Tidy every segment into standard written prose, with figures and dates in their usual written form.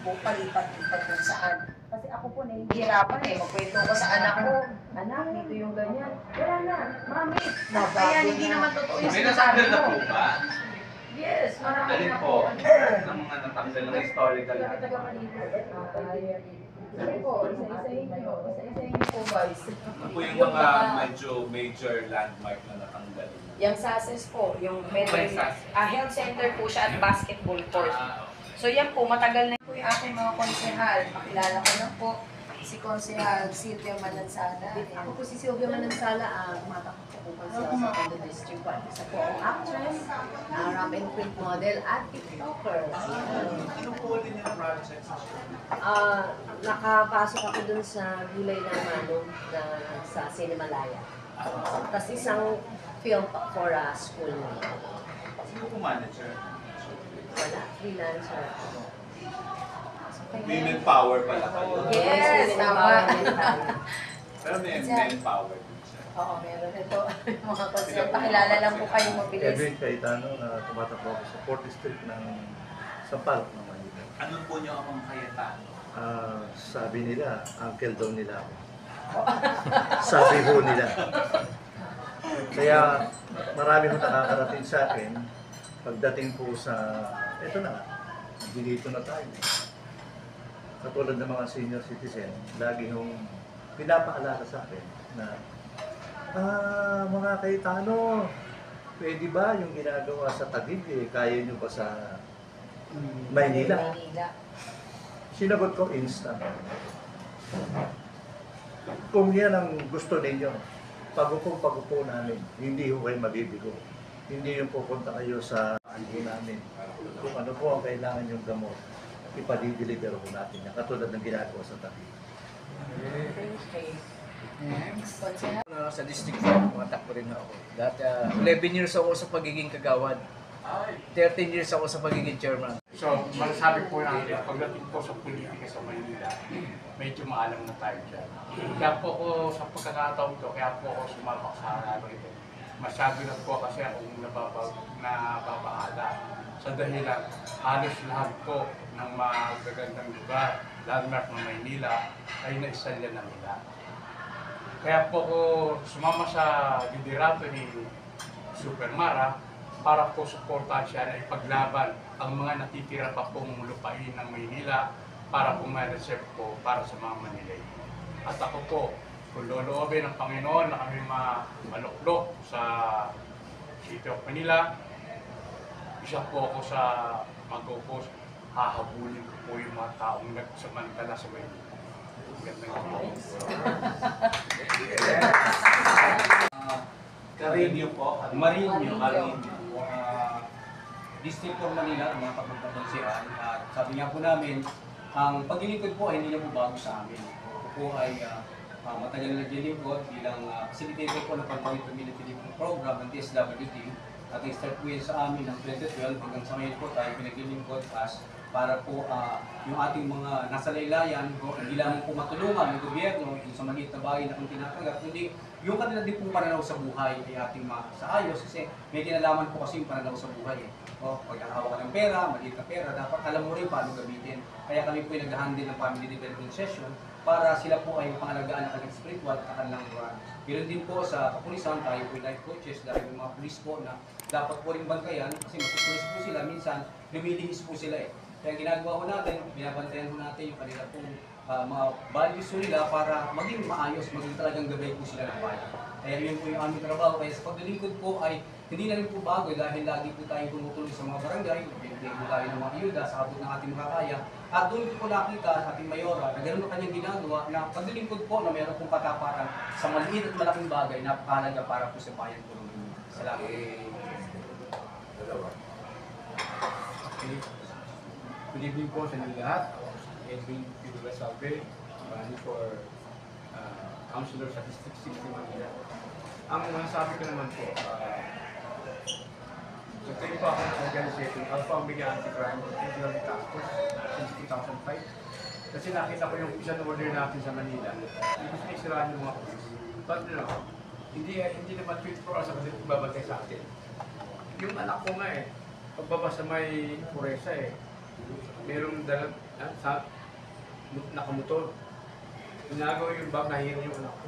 po palipat-lipat kung saan. Kasi ako po nahihirapan magkwento ko sa anak ko, anak, dito yung ganyan. Wala na, mami, kaya hindi naman totoo yung sinasabi May natanggal na mo. po ba? Yes, marami Alin na po? po. Ng mga natanggal ng historical na. Sige po, isa-isahin nyo. Isa-isahin nyo po, guys. Ano po yung mga medyo major landmark na natanggal? Yung SASES po, yung health center po siya at basketball court. So yan po, matagal na po yung aking mga konsehal. Makilala ko na po si Konsehal Sylvia Manansala. Ako po si Sylvia Manansala, umatakot po po sa Tondo District 1. Isa po ang actress, rap and print model, at TikToker. Ano po din yung project? Nakapasok ako dun sa Gulay ng Manong na sa Cinemalaya. Tapos isang film for school na. Sino po manager? Wala, freelancer. Women power pala kayo. Yes, tama. Pero may men power din siya. Oo, meron ito. Mga konsehal, pakilala lang po kayo mabilis. Edwin Cayetano na tumatakbo ako sa 4th District ng Sampaloc ng Manila. Ano po niyo ang Cayetano? Sabi nila, uncle daw nila ako. Sabi ho nila. Kaya marami ho nakakarating sa akin pagdating po sa, eto na, dito na tayo. Katulad ng mga senior citizen, lagi hong pinapaalala sa akin na, mga Cayetano, pwede ba yung ginagawa sa Taguig, kaya nyo pa sa Maynila? Sinagot ko instant. Kung yan ang gusto ninyo, pag-upo namin, hindi ho kayo mabibigo. Hindi yung pupunta kayo sa ano namin. Kung ano po ang kailangan yung gamot, ipadideliver ko natin yan. Katulad ng ginagawa sa Taguig. Sa district 4, tumatakbo rin ako. Dati 11 years ako sa pagiging kagawad. 13 years ako sa pagiging chairman. So, masasabi po natin, pagdating po sa politika sa Maynila, medyo maalam na tayo dyan. Kaya po ako sa pagkakataon ko, kaya po ako sumapak sa araw ito. Masyado na po kasi akong nababahala. Sa dahilan, halos lahat po ng magagandang lugar, landmark ng Maynila, ay naisalya na nila. Kaya po ako sumama sa liderato ni Supermara para po suportahan siya na ipaglaban ang mga natitira pa pong lupain ng Maynila para po may reserve po para sa mga Manilay. At ako po, kung loloobin ng Panginoon na kami maluklok sa City of Manila, isa po ako sa mag-upos, hahabulin ko po yung mga taong nagsamantala sa Maynila. Carinio po, Marinyo, District of Manila, ang mga pagpapagsihan. At sabi nga po namin, ang paglilingkod po ay hindi na po bago sa amin. Ako po ay matagal na naglilingkod bilang facilitator po ng Pag-Pawid Community Living Program ng DSWD. At i-start po yan sa amin ng 2012 hanggang sa ngayon po tayo pinaglilingkod para po yung ating mga nasa laylayan, hindi lamang po matulungan ng gobyerno yung sa maliit na bagay na kung tinatanggap, kundi yung kanila din pong pananaw sa buhay ay ating masaayos kasi may kinalaman po kasi yung pananaw sa buhay. Pagkakawa ka ng pera, maliit na pera, dapat alam mo rin paano gamitin. Kaya kami po yung nag-handle ng family development session para sila po ay pangalagaan ng kanilang spiritual at kanilang moral. Ganoon din po sa kapulisan, tayo po life coaches dahil yung mga pulis po na dapat po rin bantayan kasi matutulis po sila, minsan lumilihis po sila Kaya ginagawa ko natin, binabantayan ko natin yung kanila pong mga values nila para maging maayos, maging talagang gabay po sila ng bayan. Kaya yun po yung aming trabaho. Kaya sa paglilingkod po ay hindi na rin po bago dahil lagi po tayong tumutulong sa mga barangay, bibigay po tayo ng mga ayuda sa abot ng ating makakaya. At doon po nakita sa ating mayora na gano'n ang kanyang ginagawa na paglilingkod po na mayroon pong kataparan sa maliit at malaking bagay na napakahalaga para po sa bayan po ng Salamat. Good evening po sa inyo lahat. Ako si Edwin Fidula Salve, running for Councilor sa District 60 Manila. Ang masasabi ko naman po, sa tayo po ako ng organization, Alpha Omega Anti-Crime, Federal Task Force, since 2005. Kasi nakita ko yung isang order natin sa Manila. Hindi ko sinisiraan yung mga police. But hindi naman 24 hours ako dito babagay sa akin. Yung anak ko nga pagbaba sa may Puresa Merong dalang, nakamotor. Ginagawa yung bag, nahihiro yung anak ko.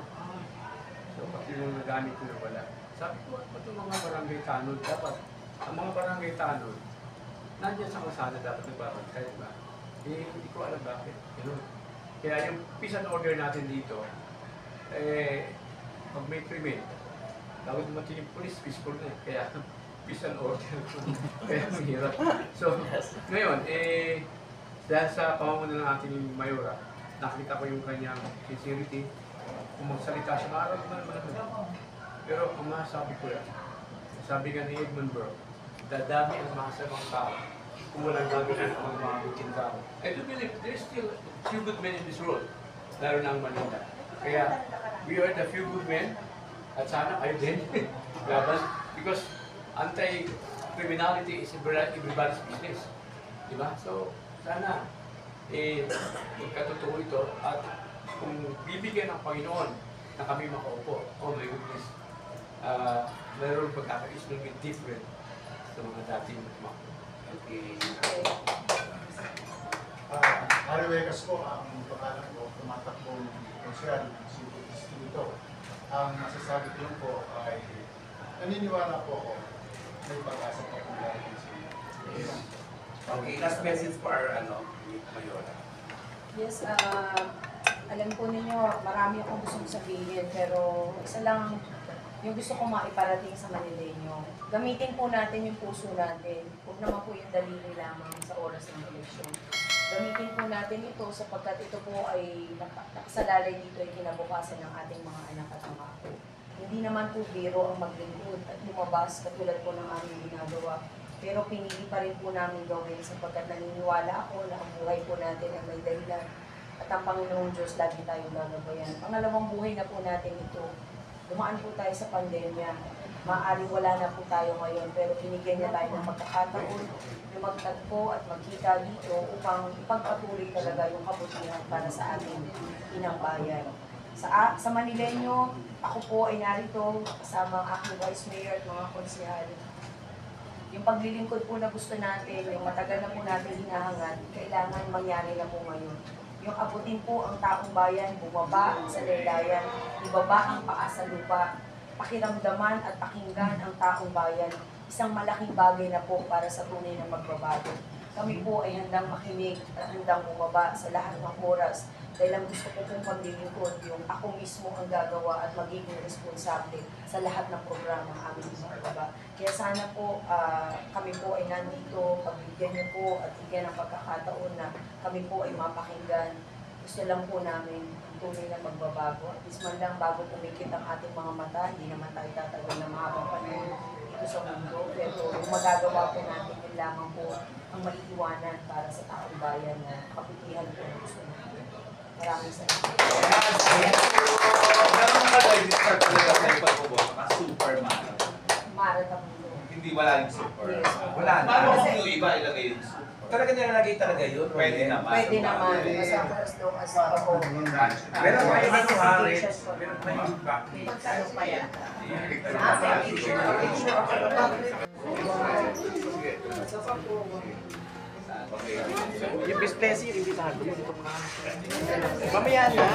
So, pati yung nagamit ko na wala. Sabi ko, ba't yung mga barangay tanod? Dapat, ang mga barangay tanod, nandiyan sa kalsada dapat nagbabantay, diba? Hindi ko alam bakit. Ganun. Kaya yung peace and order natin dito, pag may krimen, dapat dumating yung police, peaceful na eh. Kaya, peace and order. Kaya mahirap. So, ngayon, dahil sa pamamagitan ng ating Mayora, nakita ko yung kanyang sincerity. Kung magsalita siya, maarap naman. Pero ang masasabi ko yan, sabi nga ni Edmund Burke, dadami ang masamang tao kung walang gagawin ang mga mabuting tao. I do believe there's still few good men in this world, lalo na ang Manila. Kaya, we are the few good men, at sana kayo din, laban. Because anti-criminality is everybody's business. Diba? So, sana, magkatotoo ito at kung bibigyan ng Panginoon na kami makaupo, oh my goodness, mayroon pagkakais ng bit different sa mga dating tumakbo. Okay. Mariwekas po ang pangalan ko, tumatakbong konsyal ng Cebu Distrito. Ang masasabi ko lang po ay naniniwala po ako may pag-asa pa po dahil sa Okay, last message for our Mayora. Yes, alam po ninyo, marami akong gustong sabihin, pero isa lang yung gusto kong maiparating sa Manileño. Gamitin po natin yung puso natin, huwag naman po yung daliri lamang sa oras ng eleksyon. Gamitin po natin ito sapagkat ito po ay nakasalalay dito ay kinabukasan ng ating mga anak at mga apo. Hindi naman po biro ang maglingkod at lumabas katulad po ng aming ginagawa. Pero pinili pa rin po namin gawin sapagkat naniniwala ako na ang buhay po natin ay may dahilan. At ang Panginoong Diyos lagi tayong gagabayan. Pangalawang buhay na po natin ito. Dumaan po tayo sa pandemya. Maaaring wala na po tayo ngayon, pero binigyan niya tayo ng pagkakataon na magtagpo at magkita dito upang ipagpatuloy talaga yung kabutihan para sa ating inang bayan. Sa Manileño, ako po ay narito kasama ang aking Vice Mayor at mga konsehal. Yung paglilingkod po na gusto natin, yung matagal na po natin hinahangad, kailangan mangyari na po ngayon. Yung abutin po ang taong bayan, bumaba sa laylayan, ibaba ang paa sa lupa, pakiramdaman at pakinggan ang taong bayan. Isang malaking bagay na po para sa tunay na magbabago. Kami po ay handang makinig at handang bumaba sa lahat ng oras dahil ang gusto ko pong paglilingkod yung ako mismo ang gagawa at magiging responsable sa lahat ng programa ng aming magagawa. Kaya sana po kami po ay nandito, pagbigyan niyo po at bigyan ng pagkakataon na kami po ay mapakinggan. Gusto lang po namin tunay na magbabago. At least man lang bago pumikit ang ating mga mata, hindi naman tayo tatagal na mahabang panahon dito sa mundo. Pero yung magagawa po natin, yun lamang po ang maiiwanan para sa taong bayan na kapitihan po ang gusto natin. Maraming salamat. Meron ka kayo start talaga sa ipagbubo, super marathon. Marathon po. Hindi wala yung super. Yes. Wala na. Paano Kung kasi- yung iba ilagay yung super. Talaga nilalagay talaga yun? Pwede naman. Pwede naman. Basta as long as ako. Pero may ibang hari. Meron pa yung Magkano pa yan? Yung best place yung imbitahan ko. Mamaya na.